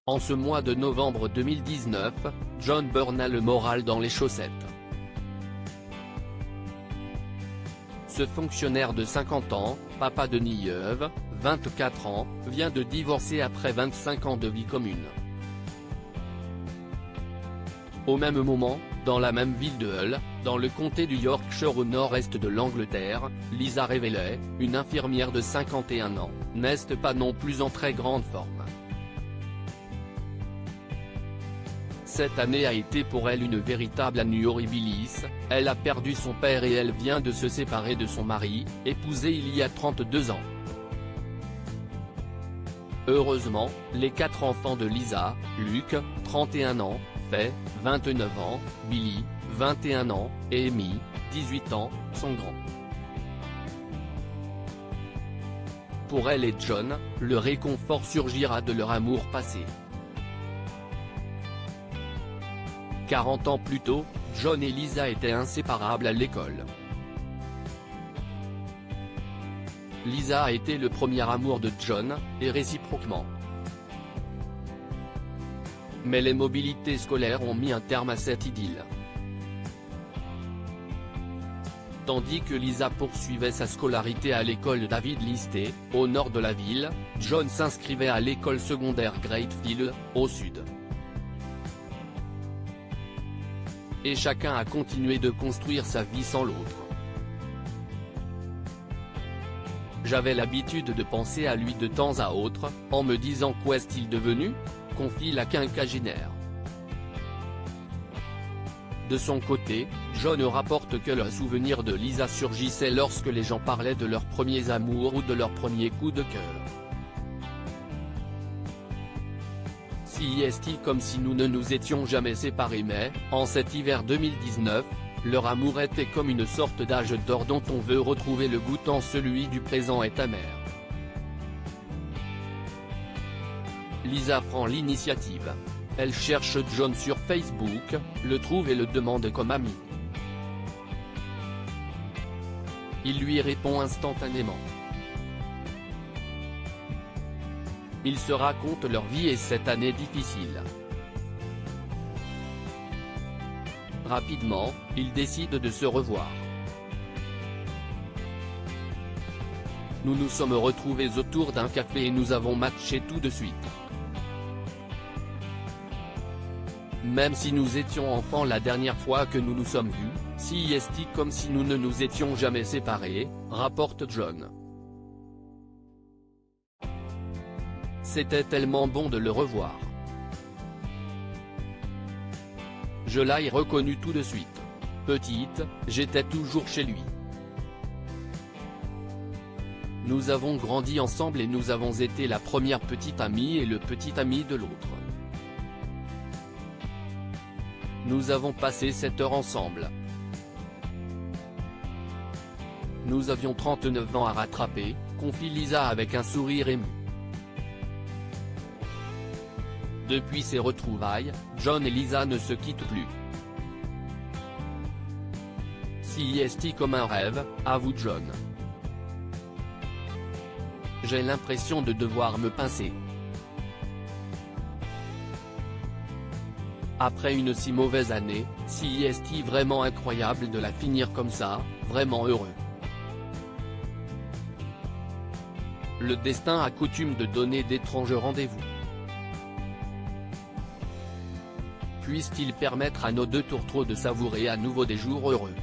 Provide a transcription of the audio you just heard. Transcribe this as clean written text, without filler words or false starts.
En ce mois de novembre 2019, Jon Byrne a le moral dans les chaussettes. Ce fonctionnaire de 50 ans, papa de Niamh, 24 ans, vient de divorcer après 25 ans de vie commune. Au même moment, dans la même ville de Hull, dans le comté du Yorkshire au nord-est de l'Angleterre, Lisa révélait, une infirmière de 51 ans, n'est pas non plus en très grande forme. Cette année a été pour elle une véritable année horribilis, elle a perdu son père et elle vient de se séparer de son mari, épousé il y a 32 ans. Heureusement, les 4 enfants de Lisa, Luke, 31 ans, Faye, 29 ans, Billy, 21 ans, et Amy, 18 ans, sont grands. Pour elle et Jon, le réconfort surgira de leur amour passé. 40 ans plus tôt, Jon et Lisa étaient inséparables à l'école. Lisa a été le premier amour de Jon, et réciproquement. Mais les mobilités scolaires ont mis un terme à cette idylle. Tandis que Lisa poursuivait sa scolarité à l'école David Lister, au nord de la ville, Jon s'inscrivait à l'école secondaire Greatfield, au sud. Et chacun a continué de construire sa vie sans l'autre. J'avais l'habitude de penser à lui de temps à autre, en me disant qu'est-il devenu, confie la quinquagénaire. De son côté, Jon rapporte que le souvenir de Lisa surgissait lorsque les gens parlaient de leurs premiers amours ou de leurs premiers coups de cœur. Si est comme si nous ne nous étions jamais séparés mais, en cet hiver 2019, leur amour était comme une sorte d'âge d'or dont on veut retrouver le goût tant celui du présent est amer. Lisa prend l'initiative. Elle cherche Jon sur Facebook, le trouve et le demande comme ami. Il lui répond instantanément. Ils se racontent leur vie et cette année difficile. Rapidement, ils décident de se revoir. Nous nous sommes retrouvés autour d'un café et nous avons matché tout de suite. Même si nous étions enfants la dernière fois que nous nous sommes vus, si est comme si nous ne nous étions jamais séparés, rapporte Jon. C'était tellement bon de le revoir. Je l'ai reconnu tout de suite. Petite, j'étais toujours chez lui. Nous avons grandi ensemble et nous avons été la première petite amie et le petit ami de l'autre. Nous avons passé 7 heures ensemble. Nous avions 39 ans à rattraper, confie Lisa avec un sourire ému. Depuis ces retrouvailles, Jon et Lisa ne se quittent plus. Si est comme un rêve, avoue Jon. J'ai l'impression de devoir me pincer. Après une si mauvaise année, si est vraiment incroyable de la finir comme ça, vraiment heureux. Le destin a coutume de donner d'étranges rendez-vous. Puisse-t-il permettre à nos deux tourtereaux de savourer à nouveau des jours heureux.